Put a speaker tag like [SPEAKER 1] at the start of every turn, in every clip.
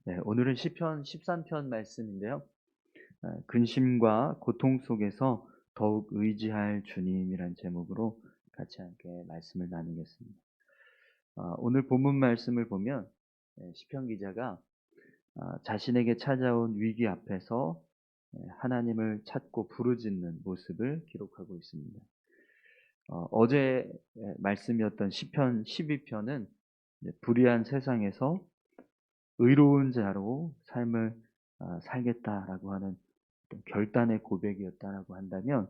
[SPEAKER 1] 네, 오늘은 시편 13편 말씀인데요. 근심과 고통 속에서 더욱 의지할 주님이란 제목으로 같이 함께 말씀을 나누겠습니다. 오늘 본문 말씀을 보면 시편 기자가 자신에게 찾아온 위기 앞에서 하나님을 찾고 부르짖는 모습을 기록하고 있습니다. 어제 말씀이었던 시편 12편은 불의한 세상에서 의로운 자로 삶을 살겠다라고 하는 어떤 결단의 고백이었다라고 한다면,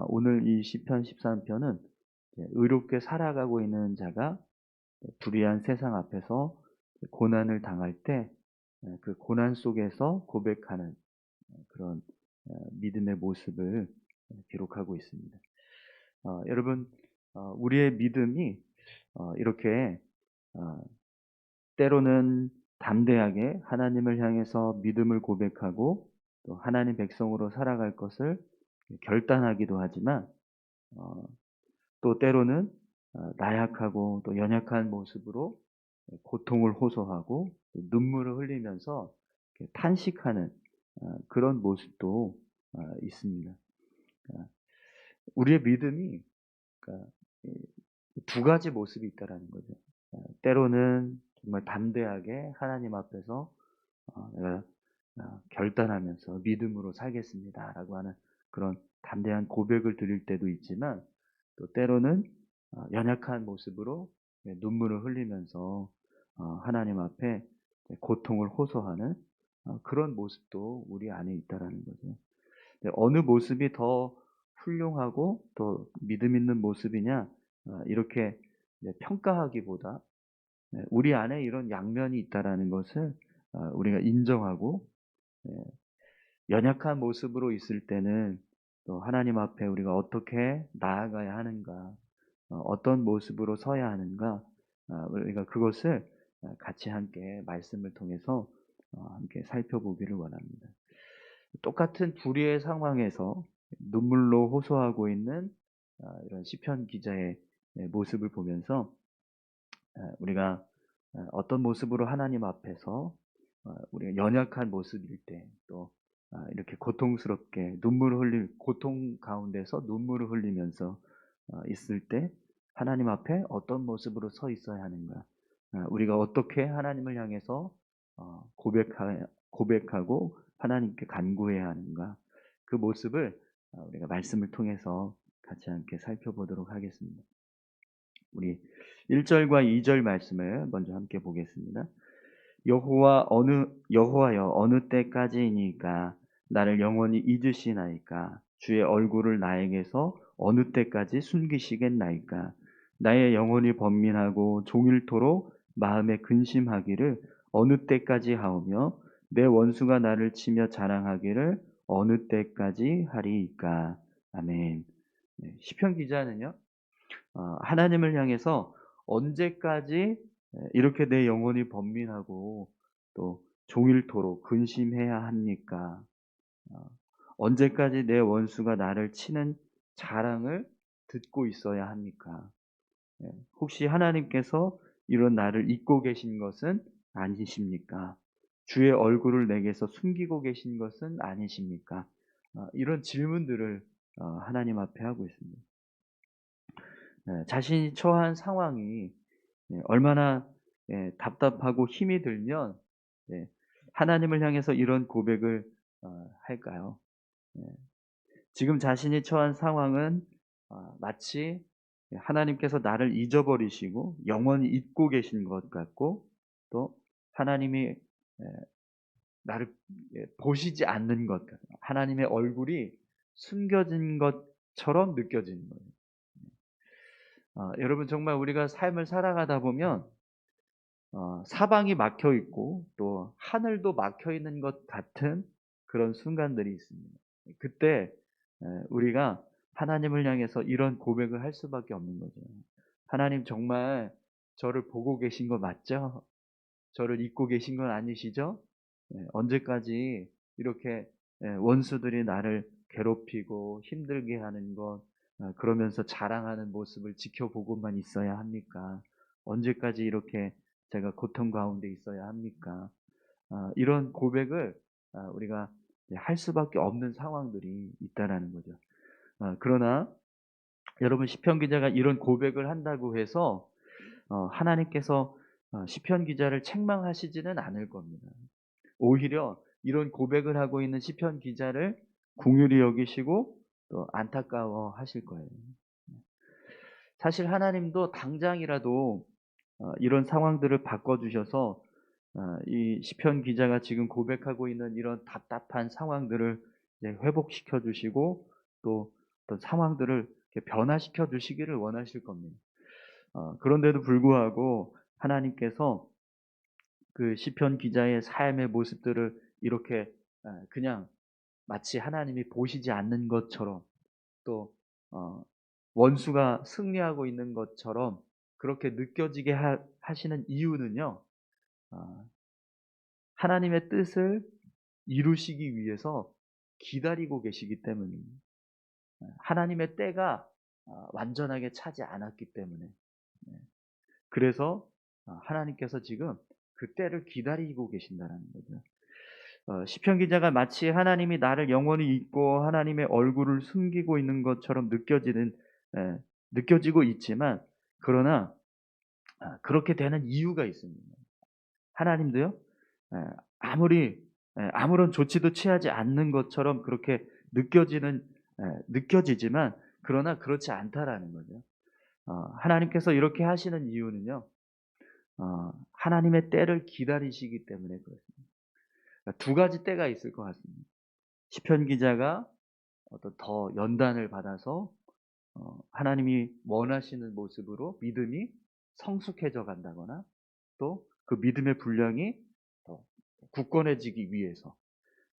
[SPEAKER 1] 오늘 이 시편 13편은 의롭게 살아가고 있는 자가 불의한 세상 앞에서 고난을 당할 때 그 고난 속에서 고백하는 그런 믿음의 모습을 기록하고 있습니다. 여러분, 우리의 믿음이 이렇게 어, 때로는 담대하게 하나님을 향해서 믿음을 고백하고 또 하나님 백성으로 살아갈 것을 결단하기도 하지만, 어, 또 때로는 나약하고 또 연약한 모습으로 고통을 호소하고 눈물을 흘리면서 이렇게 탄식하는 그런 모습도 있습니다. 어, 우리의 믿음이, 그러니까 두 가지 모습이 있다라는 거죠. 때로는 정말 담대하게 하나님 앞에서 내가 결단하면서 믿음으로 살겠습니다라고 하는 그런 담대한 고백을 드릴 때도 있지만, 또 때로는 연약한 모습으로 눈물을 흘리면서 하나님 앞에 고통을 호소하는 그런 모습도 우리 안에 있다라는 거죠. 어느 모습이 더 훌륭하고 또 믿음 있는 모습이냐, 이렇게 평가하기보다 우리 안에 이런 양면이 있다라는 것을 우리가 인정하고, 예, 연약한 모습으로 있을 때는 또 하나님 앞에 우리가 어떻게 나아가야 하는가, 어떤 모습으로 서야 하는가, 우리가 그것을 같이 함께 말씀을 통해서 함께 살펴보기를 원합니다. 똑같은 불의의 상황에서 눈물로 호소하고 있는 이런 시편 기자의 모습을 보면서 우리가 어떤 모습으로 하나님 앞에서 우리가 연약한 모습일 때, 또 이렇게 고통스럽게 고통 가운데서 눈물을 흘리면서 있을 때 하나님 앞에 어떤 모습으로 서 있어야 하는가, 우리가 어떻게 하나님을 향해서 고백하고 하나님께 간구해야 하는가, 그 모습을 우리가 말씀을 통해서 같이 함께 살펴보도록 하겠습니다. 우리 1절과 2절 말씀을 먼저 함께 보겠습니다. 여호와여, 어느 때까지이니까 나를 영원히 잊으시나이까? 주의 얼굴을 나에게서 어느 때까지 숨기시겠나이까? 나의 영혼이 번민하고 종일토록 마음에 근심하기를 어느 때까지 하오며 내 원수가 나를 치며 자랑하기를 어느 때까지 하리이까? 아멘. 시편 기자는요, 하나님을 향해서 언제까지 이렇게 내 영혼이 번민하고 또 종일토록 근심해야 합니까? 어, 언제까지 내 원수가 나를 치는 자랑을 듣고 있어야 합니까? 혹시 하나님께서 이런 나를 잊고 계신 것은 아니십니까? 주의 얼굴을 내게서 숨기고 계신 것은 아니십니까? 이런 질문들을 하나님 앞에 하고 있습니다. 자신이 처한 상황이 얼마나 답답하고 힘이 들면 하나님을 향해서 이런 고백을 할까요? 예, 지금 자신이 처한 상황은 마치 하나님께서 나를 잊어버리시고 영원히 잊고 계신 것 같고, 또 하나님이 나를 보시지 않는 것 같아요. 하나님의 얼굴이 숨겨진 것처럼 느껴지는 거예요. 여러분, 정말 우리가 삶을 살아가다 보면 사방이 막혀 있고 또 하늘도 막혀 있는 것 같은 그런 순간들이 있습니다. 그때 우리가 하나님을 향해서 이런 고백을 할 수밖에 없는 거죠. 하나님, 정말 저를 보고 계신 거 맞죠? 저를 잊고 계신 건 아니시죠? 언제까지 이렇게 원수들이 나를 괴롭히고 힘들게 하는 것, 그러면서 자랑하는 모습을 지켜보고만 있어야 합니까? 언제까지 이렇게 제가 고통 가운데 있어야 합니까? 이런 고백을 우리가 할 수밖에 없는 상황들이 있다라는 거죠. 그러나 여러분, 시편 기자가 이런 고백을 한다고 해서 하나님께서 시편 기자를 책망하시지는 않을 겁니다. 오히려 이런 고백을 하고 있는 시편 기자를 긍휼히 여기시고 또 안타까워하실 거예요. 사실 하나님도 당장이라도 이런 상황들을 바꿔주셔서 이 시편 기자가 지금 고백하고 있는 이런 답답한 상황들을 이제 회복시켜 주시고 또 어떤 상황들을 이렇게 변화시켜 주시기를 원하실 겁니다. 그런데도 불구하고 하나님께서 그 시편 기자의 삶의 모습들을 이렇게 그냥 마치 하나님이 보시지 않는 것처럼 또 원수가 승리하고 있는 것처럼 그렇게 느껴지게 하시는 이유는요. 어, 하나님의 뜻을 이루시기 위해서 기다리고 계시기 때문입니다. 하나님의 때가 완전하게 차지 않았기 때문에. 네. 그래서 하나님께서 지금 그 때를 기다리고 계신다는 거죠. 시편 기자가 마치 하나님이 나를 영원히 잊고 하나님의 얼굴을 숨기고 있는 것처럼 느껴지고 있지만, 그러나 그렇게 되는 이유가 있습니다. 하나님도요, 예, 아무런 조치도 취하지 않는 것처럼 그렇게 느껴지지만, 그러나 그렇지 않다라는 거죠. 하나님께서 이렇게 하시는 이유는요, 하나님의 때를 기다리시기 때문에 그렇습니다. 그러니까 두 가지 때가 있을 것 같습니다. 시편 기자가 어떤 더 연단을 받아서 하나님이 원하시는 모습으로 믿음이 성숙해져 간다거나, 또 그 믿음의 분량이 더 굳건해지기 위해서,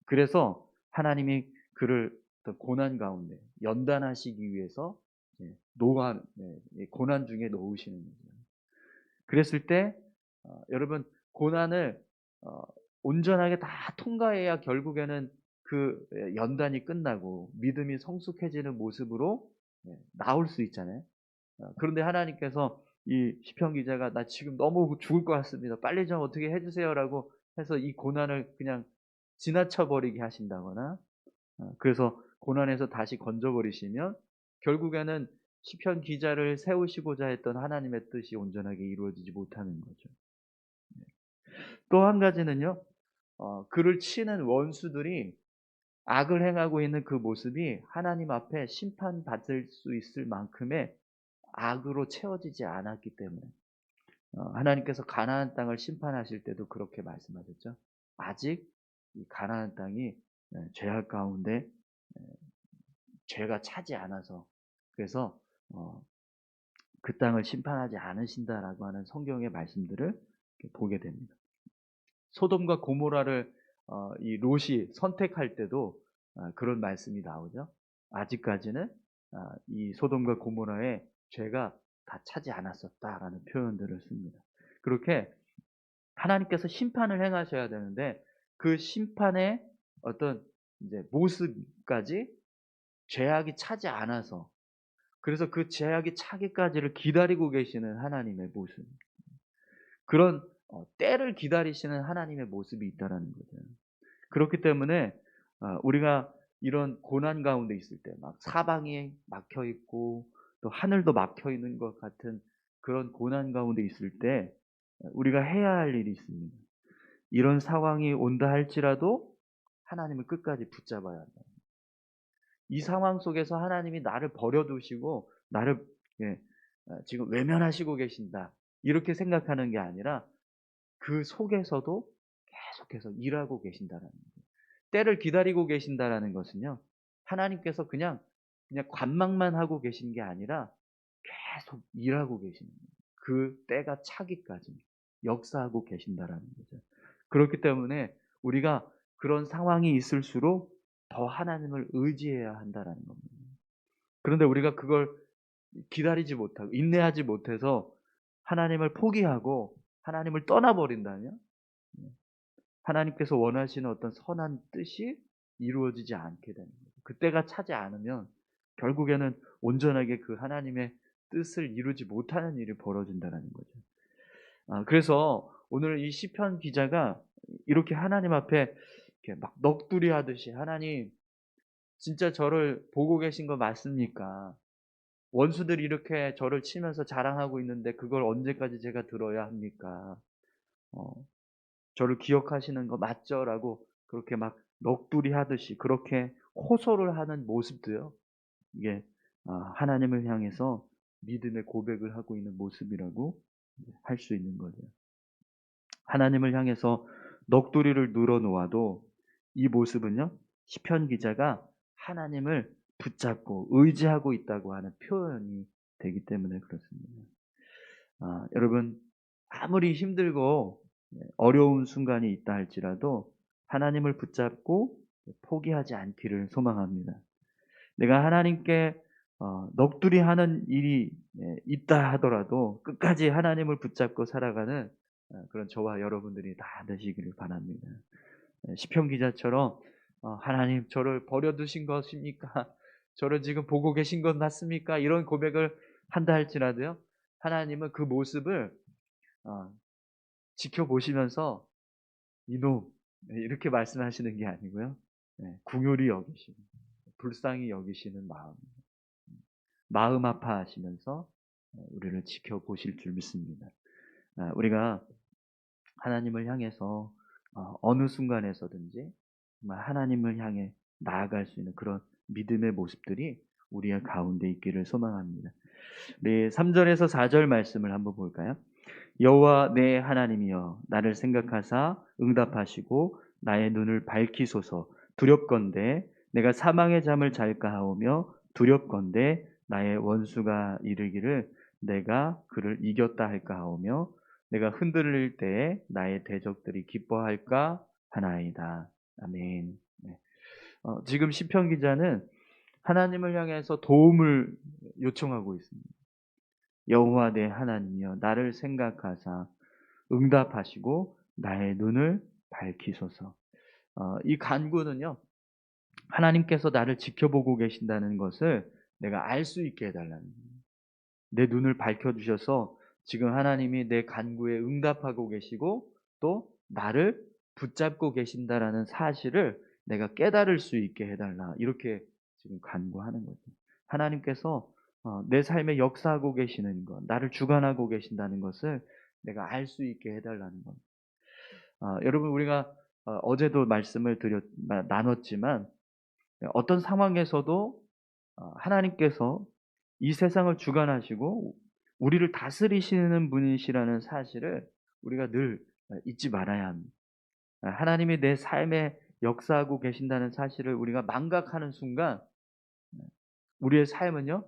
[SPEAKER 1] 그래서 하나님이 그를 어떤 고난 가운데 연단하시기 위해서 고난 중에 놓으시는 거죠. 그랬을 때 여러분, 고난을 어, 온전하게 다 통과해야 결국에는 그 연단이 끝나고 믿음이 성숙해지는 모습으로 나올 수 있잖아요. 그런데 하나님께서 이 시편 기자가 나 지금 너무 죽을 것 같습니다, 빨리 좀 어떻게 해주세요라고 해서 이 고난을 그냥 지나쳐 버리게 하신다거나, 그래서 고난에서 다시 건져버리시면 결국에는 시편 기자를 세우시고자 했던 하나님의 뜻이 온전하게 이루어지지 못하는 거죠. 또 한 가지는요, 그를 치는 원수들이 악을 행하고 있는 그 모습이 하나님 앞에 심판받을 수 있을 만큼의 악으로 채워지지 않았기 때문에, 하나님께서 가나안 땅을 심판하실 때도 그렇게 말씀하셨죠. 아직 이 가나안 땅이 죄악 가운데 죄가 차지 않아서, 그래서 그 땅을 심판하지 않으신다라고 하는 성경의 말씀들을 보게 됩니다. 소돔과 고모라를 이 롯이 선택할 때도 그런 말씀이 나오죠. 아직까지는 이 소돔과 고모라의 죄가 다 차지 않았었다라는 표현들을 씁니다. 그렇게 하나님께서 심판을 행하셔야 되는데 그 심판의 어떤 이제 모습까지 죄악이 차지 않아서, 그래서 그 죄악이 차기까지를 기다리고 계시는 하나님의 모습, 그런 때를 기다리시는 하나님의 모습이 있다라는 거죠. 그렇기 때문에 우리가 이런 고난 가운데 있을 때, 막 사방이 막혀 있고 또 하늘도 막혀 있는 것 같은 그런 고난 가운데 있을 때 우리가 해야 할 일이 있습니다. 이런 상황이 온다 할지라도 하나님을 끝까지 붙잡아야 한다. 이 상황 속에서 하나님이 나를 버려두시고 나를 지금 외면하시고 계신다, 이렇게 생각하는 게 아니라 그 속에서도 계속해서 일하고 계신다라는 거예요. 때를 기다리고 계신다라는 것은요, 하나님께서 그냥 관망만 하고 계신 게 아니라 계속 일하고 계시는 거예요. 그 때가 차기까지 역사하고 계신다라는 거죠. 그렇기 때문에 우리가 그런 상황이 있을수록 더 하나님을 의지해야 한다라는 겁니다. 그런데 우리가 그걸 기다리지 못하고 인내하지 못해서 하나님을 포기하고 하나님을 떠나버린다면 하나님께서 원하시는 어떤 선한 뜻이 이루어지지 않게 되는 거죠. 그때가 차지 않으면 결국에는 온전하게 그 하나님의 뜻을 이루지 못하는 일이 벌어진다는 거죠. 그래서 오늘 이 시편 기자가 이렇게 하나님 앞에 이렇게 막 넋두리 하듯이 "하나님 진짜 저를 보고 계신 거 맞습니까? 원수들이 이렇게 저를 치면서 자랑하고 있는데 그걸 언제까지 제가 들어야 합니까? 어 저를 기억하시는 거 맞죠?"라고 그렇게 막 넋두리 하듯이 그렇게 호소를 하는 모습도요. 이게 하나님을 향해서 믿음의 고백을 하고 있는 모습이라고 할 수 있는 거죠. 하나님을 향해서 넋두리를 늘어 놓아도 이 모습은요, 시편 기자가 하나님을 붙잡고 의지하고 있다고 하는 표현이 되기 때문에 그렇습니다. 여러분, 아무리 힘들고 어려운 순간이 있다 할지라도 하나님을 붙잡고 포기하지 않기를 소망합니다. 내가 하나님께 넋두리 하는 일이 있다 하더라도 끝까지 하나님을 붙잡고 살아가는 그런 저와 여러분들이 다 되시기를 바랍니다. 시편 기자처럼 "하나님 저를 버려 두신 것입니까? 저를 지금 보고 계신 것 맞습니까?" 이런 고백을 한다 할지라도요. 하나님은 그 모습을 어 지켜보시면서 "이놈." 이렇게 말씀하시는 게 아니고요. 긍휼히 여기시고 불쌍히 여기시는 마음 아파하시면서 우리를 지켜보실 줄 믿습니다. 우리가 하나님을 향해서 어느 순간에서든지 정말 하나님을 향해 나아갈 수 있는 그런 믿음의 모습들이 우리의 가운데 있기를 소망합니다. 우리 3 절에서 4절 말씀을 한번 볼까요? 여호와 내 하나님이여 나를 생각하사 응답하시고 나의 눈을 밝히소서. 두렵건대 내가 사망의 잠을 잘까 하오며 두렵건대 나의 원수가 이르기를 내가 그를 이겼다 할까 하오며 내가 흔들릴 때에 나의 대적들이 기뻐할까 하나이다. 아멘. 네. 지금 시편 기자는 하나님을 향해서 도움을 요청하고 있습니다. 여호와 내 하나님이여 나를 생각하사 응답하시고 나의 눈을 밝히소서. 이 간구는요. 하나님께서 나를 지켜보고 계신다는 것을 내가 알 수 있게 해 달라는 거예요. 내 눈을 밝혀 주셔서 지금 하나님이 내 간구에 응답하고 계시고 또 나를 붙잡고 계신다라는 사실을 내가 깨달을 수 있게 해 달라. 이렇게 지금 간구하는 거죠. 하나님께서 내 삶에 역사하고 계시는 것, 나를 주관하고 계신다는 것을 내가 알 수 있게 해 달라는 겁니다. 여러분 우리가 어제도 말씀을 나눴지만 어떤 상황에서도 하나님께서 이 세상을 주관하시고 우리를 다스리시는 분이시라는 사실을 우리가 늘 잊지 말아야 합니다. 하나님이 내 삶에 역사하고 계신다는 사실을 우리가 망각하는 순간 우리의 삶은요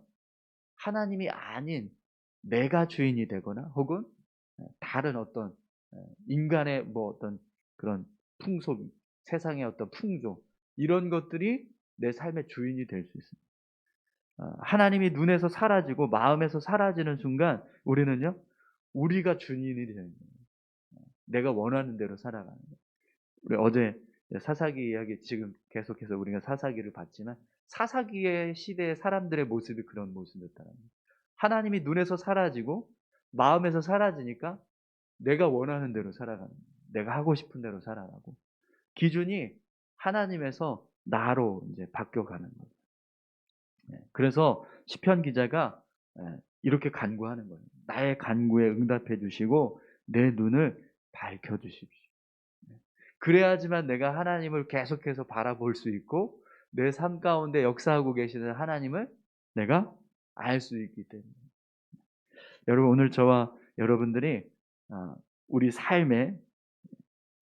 [SPEAKER 1] 하나님이 아닌 내가 주인이 되거나 혹은 다른 어떤 인간의 뭐 어떤 그런 풍속, 세상의 어떤 풍조 이런 것들이 내 삶의 주인이 될 수 있습니다. 하나님이 눈에서 사라지고 마음에서 사라지는 순간 우리는요. 우리가 주인이 되는 거예요. 내가 원하는 대로 살아가는 거예요. 우리 어제 사사기 이야기 지금 계속해서 우리가 사사기를 봤지만 사사기의 시대의 사람들의 모습이 그런 모습이었다는 거예요. 하나님이 눈에서 사라지고 마음에서 사라지니까 내가 원하는 대로 살아가는 거예요. 내가 하고 싶은 대로 살아가고 기준이 하나님에서 나로 이제 바뀌어가는 거예요. 그래서 시편 기자가 이렇게 간구하는 거예요. 나의 간구에 응답해 주시고 내 눈을 밝혀 주십시오. 그래야지만 내가 하나님을 계속해서 바라볼 수 있고 내 삶 가운데 역사하고 계시는 하나님을 내가 알 수 있기 때문에. 여러분 오늘 저와 여러분들이 우리 삶에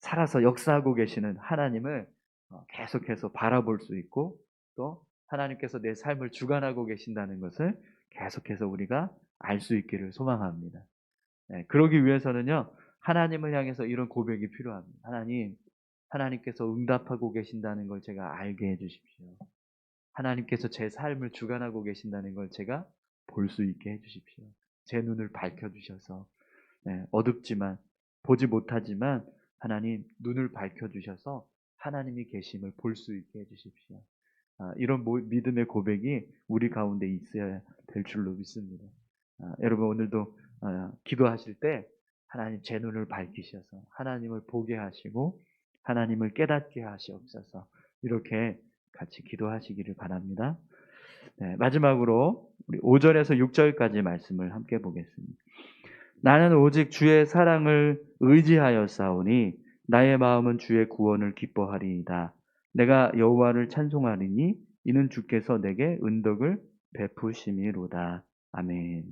[SPEAKER 1] 살아서 역사하고 계시는 하나님을 계속해서 바라볼 수 있고 또 하나님께서 내 삶을 주관하고 계신다는 것을 계속해서 우리가 알 수 있기를 소망합니다. 그러기 위해서는요. 하나님을 향해서 이런 고백이 필요합니다. 하나님께서 응답하고 계신다는 걸 제가 알게 해 주십시오. 하나님께서 제 삶을 주관하고 계신다는 걸 제가 볼 수 있게 해 주십시오. 제 눈을 밝혀 주셔서 어둡지만 보지 못하지만 하나님 눈을 밝혀 주셔서 하나님이 계심을 볼 수 있게 해 주십시오. 이런 믿음의 고백이 우리 가운데 있어야 될 줄로 믿습니다. 여러분 오늘도 기도하실 때 하나님 제 눈을 밝히셔서 하나님을 보게 하시고 하나님을 깨닫게 하시옵소서. 이렇게 같이 기도하시기를 바랍니다. 네, 마지막으로 우리 5절에서 6절까지 말씀을 함께 보겠습니다. 나는 오직 주의 사랑을 의지하여 싸우니 나의 마음은 주의 구원을 기뻐하리이다. 내가 여호와를 찬송하리니 이는 주께서 내게 은덕을 베푸심이로다. 아멘.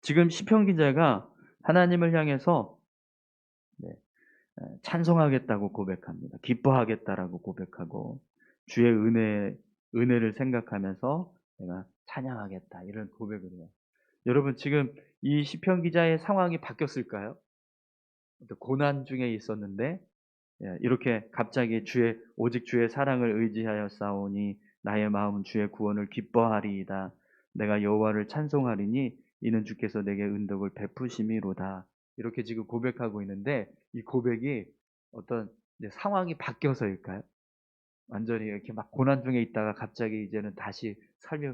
[SPEAKER 1] 지금 시편 기자가 하나님을 향해서 찬송하겠다고 고백합니다. 기뻐하겠다라고 고백하고 주의 은혜를 생각하면서 내가 찬양하겠다 이런 고백을 해요. 여러분 지금 이 시편 기자의 상황이 바뀌었을까요? 고난 중에 있었는데 이렇게 갑자기 오직 주의 사랑을 의지하여 싸우니 나의 마음은 주의 구원을 기뻐하리이다. 내가 여호와를 찬송하리니 이는 주께서 내게 은덕을 베푸심이로다. 이렇게 지금 고백하고 있는데 이 고백이 어떤 상황이 바뀌어서일까요? 완전히 이렇게 막 고난 중에 있다가 갑자기 이제는 다시 삶이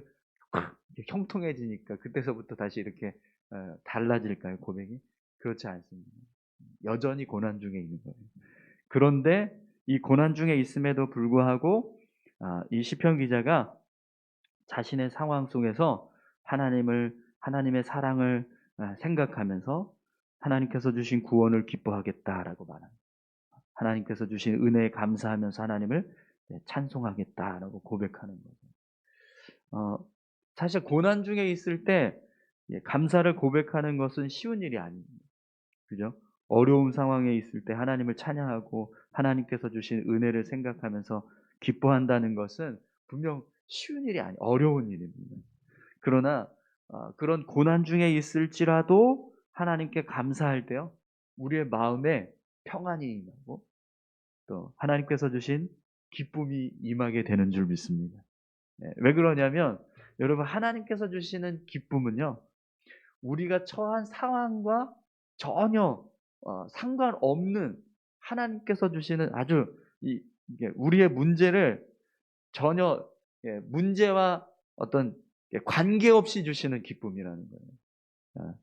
[SPEAKER 1] 확 형통해지니까 그때서부터 다시 이렇게 달라질까요, 고백이? 그렇지 않습니다. 여전히 고난 중에 있는 거예요. 그런데 이 고난 중에 있음에도 불구하고 이 시편 기자가 자신의 상황 속에서 하나님의 사랑을 생각하면서 하나님께서 주신 구원을 기뻐하겠다라고 말합니다. 하나님께서 주신 은혜에 감사하면서 하나님을 찬송하겠다라고 고백하는 거죠. 사실 고난 중에 있을 때 감사를 고백하는 것은 쉬운 일이 아닙니다. 그죠? 어려운 상황에 있을 때 하나님을 찬양하고 하나님께서 주신 은혜를 생각하면서 기뻐한다는 것은 분명 쉬운 일이 아니 어려운 일입니다. 그러나 그런 고난 중에 있을지라도 하나님께 감사할 때요, 우리의 마음에 평안이 임하고 또 하나님께서 주신 기쁨이 임하게 되는 줄 믿습니다. 왜 그러냐면 여러분 하나님께서 주시는 기쁨은요, 우리가 처한 상황과 전혀 상관없는 하나님께서 주시는 아주 이게 우리의 문제를 전혀 문제와 어떤 관계없이 주시는 기쁨이라는 거예요.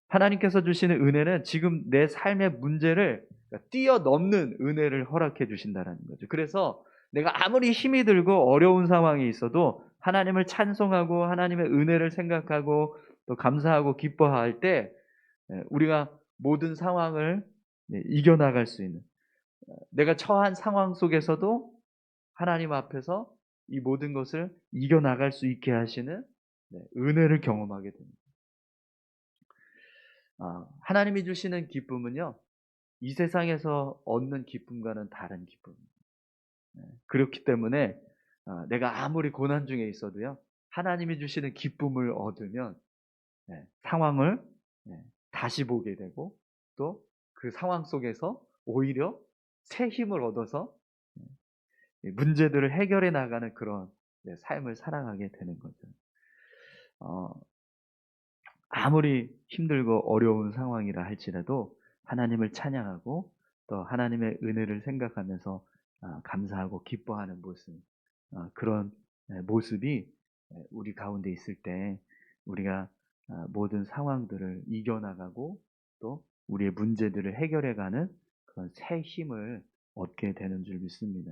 [SPEAKER 1] 하나님께서 주시는 은혜는 지금 내 삶의 문제를 뛰어넘는 은혜를 허락해 주신다는 거죠. 그래서 내가 아무리 힘이 들고 어려운 상황이 있어도 하나님을 찬송하고 하나님의 은혜를 생각하고 또 감사하고 기뻐할 때 우리가 모든 상황을 이겨나갈 수 있는, 내가 처한 상황 속에서도 하나님 앞에서 이 모든 것을 이겨나갈 수 있게 하시는 은혜를 경험하게 됩니다. 하나님이 주시는 기쁨은요, 이 세상에서 얻는 기쁨과는 다른 기쁨입니다. 그렇기 때문에 내가 아무리 고난 중에 있어도요, 하나님이 주시는 기쁨을 얻으면 상황을 다시 보게 되고 또 그 상황 속에서 오히려 새 힘을 얻어서 문제들을 해결해 나가는 그런 삶을 살아가게 되는 거죠. 아무리 힘들고 어려운 상황이라 할지라도 하나님을 찬양하고 또 하나님의 은혜를 생각하면서 감사하고 기뻐하는 모습, 그런 모습이 우리 가운데 있을 때 우리가 모든 상황들을 이겨나가고 또 우리의 문제들을 해결해가는 그런 새 힘을 얻게 되는 줄 믿습니다.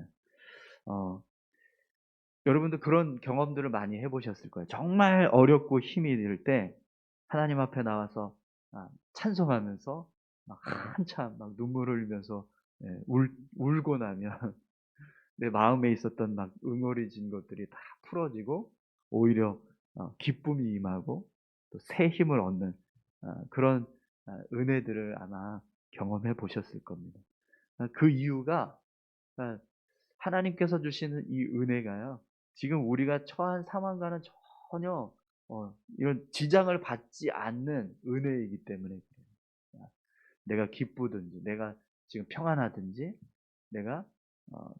[SPEAKER 1] 여러분도 그런 경험들을 많이 해보셨을 거예요. 정말 어렵고 힘이 들 때 하나님 앞에 나와서 찬송하면서 막 한참 막 눈물을 흘리면서 울고 나면 내 마음에 있었던 막 응어리진 것들이 다 풀어지고 오히려 기쁨이 임하고 또 새 힘을 얻는 그런 은혜들을 아마 경험해 보셨을 겁니다. 그 이유가 하나님께서 주시는 이 은혜가요, 지금 우리가 처한 상황과는 전혀 이런 지장을 받지 않는 은혜이기 때문에 그래요. 내가 기쁘든지 내가 지금 평안하든지 내가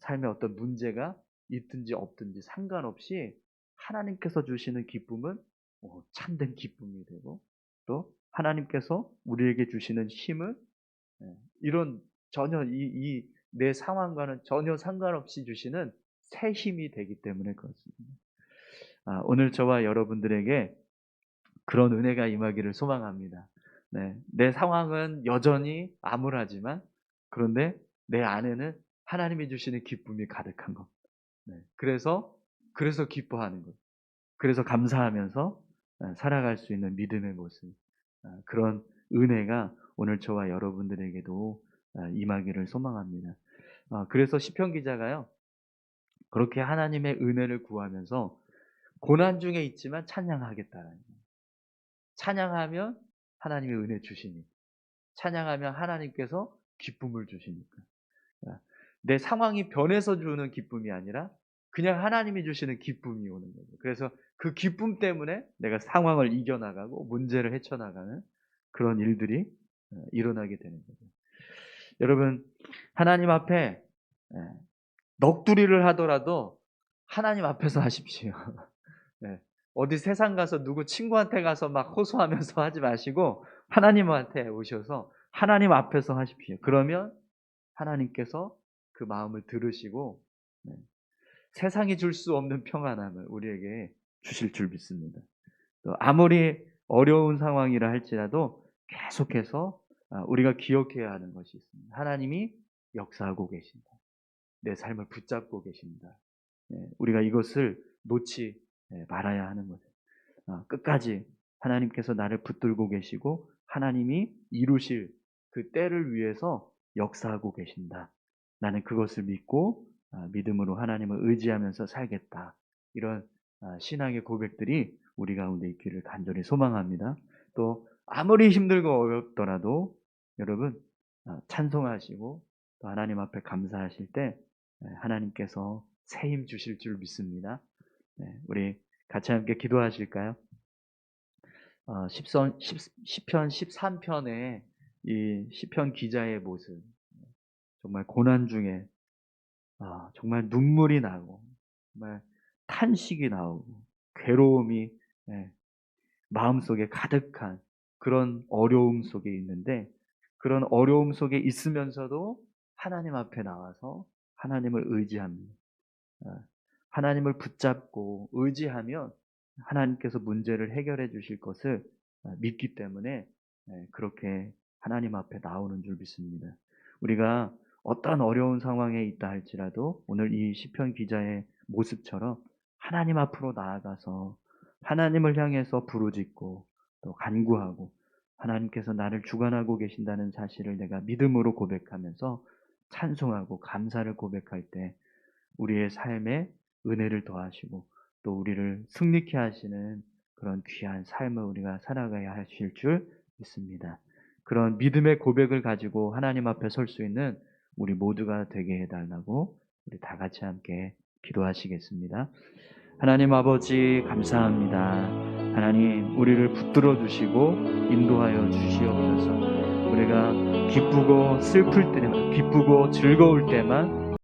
[SPEAKER 1] 삶에 어떤 문제가 있든지 없든지 상관없이 하나님께서 주시는 기쁨은 참된 기쁨이 되고 또 하나님께서 우리에게 주시는 힘은 이런 전혀 내 상황과는 전혀 상관없이 주시는 새 힘이 되기 때문에 그렇습니다. 오늘 저와 여러분들에게 그런 은혜가 임하기를 소망합니다. 네. 내 상황은 여전히 암울하지만 그런데 내 안에는 하나님이 주시는 기쁨이 가득한 것. 네. 그래서 기뻐하는 것. 그래서 감사하면서 살아갈 수 있는 믿음의 모습. 그런 은혜가 오늘 저와 여러분들에게도 임하기를 소망합니다. 그래서 시편 기자가요. 그렇게 하나님의 은혜를 구하면서 고난 중에 있지만 찬양하겠다라는 거예요. 찬양하면 하나님의 은혜 주시니까. 찬양하면 하나님께서 기쁨을 주시니까. 내 상황이 변해서 주는 기쁨이 아니라 그냥 하나님이 주시는 기쁨이 오는 거죠. 그래서 그 기쁨 때문에 내가 상황을 이겨나가고 문제를 헤쳐나가는 그런 일들이 일어나게 되는 거죠. 여러분, 하나님 앞에 넋두리를 하더라도 하나님 앞에서 하십시오. 네. 어디 세상 가서 누구 친구한테 가서 막 호소하면서 하지 마시고 하나님한테 오셔서 하나님 앞에서 하십시오. 그러면 하나님께서 그 마음을 들으시고 세상이 줄 수 없는 평안함을 우리에게 주실 줄 믿습니다. 또 아무리 어려운 상황이라 할지라도 계속해서 우리가 기억해야 하는 것이 있습니다. 하나님이 역사하고 계신다. 내 삶을 붙잡고 계신다. 우리가 이것을 놓지 말아야 하는 거죠. 끝까지 하나님께서 나를 붙들고 계시고 하나님이 이루실 그 때를 위해서 역사하고 계신다. 나는 그것을 믿고 믿음으로 하나님을 의지하면서 살겠다. 이런 신앙의 고백들이 우리 가운데 있기를 간절히 소망합니다. 또 아무리 힘들고 어렵더라도 여러분 찬송하시고 또 하나님 앞에 감사하실 때 하나님께서 새 힘 주실 줄 믿습니다. 우리 같이 함께 기도하실까요? 시편 13편의 이 시편 기자의 모습, 정말 고난 중에 정말 눈물이 나고 정말 탄식이 나오고 괴로움이 마음속에 가득한 그런 어려움 속에 있는데 그런 어려움 속에 있으면서도 하나님 앞에 나와서 하나님을 의지합니다. 하나님을 붙잡고 의지하면 하나님께서 문제를 해결해 주실 것을 믿기 때문에 그렇게 하나님 앞에 나오는 줄 믿습니다. 우리가 어떤 어려운 상황에 있다 할지라도 오늘 이 시편 기자의 모습처럼 하나님 앞으로 나아가서 하나님을 향해서 부르짖고 또 간구하고 하나님께서 나를 주관하고 계신다는 사실을 내가 믿음으로 고백하면서 찬송하고 감사를 고백할 때 우리의 삶에 은혜를 더하시고 또 우리를 승리케 하시는 그런 귀한 삶을 우리가 살아가야 하실 줄 믿습니다. 그런 믿음의 고백을 가지고 하나님 앞에 설 수 있는 우리 모두가 되게 해달라고 우리 다 같이 함께 기도하시겠습니다. 하나님 아버지 감사합니다. 하나님 우리를 붙들어 주시고 인도하여 주시옵소서. 우리가 기쁘고 슬플 때만, 기쁘고 즐거울 때만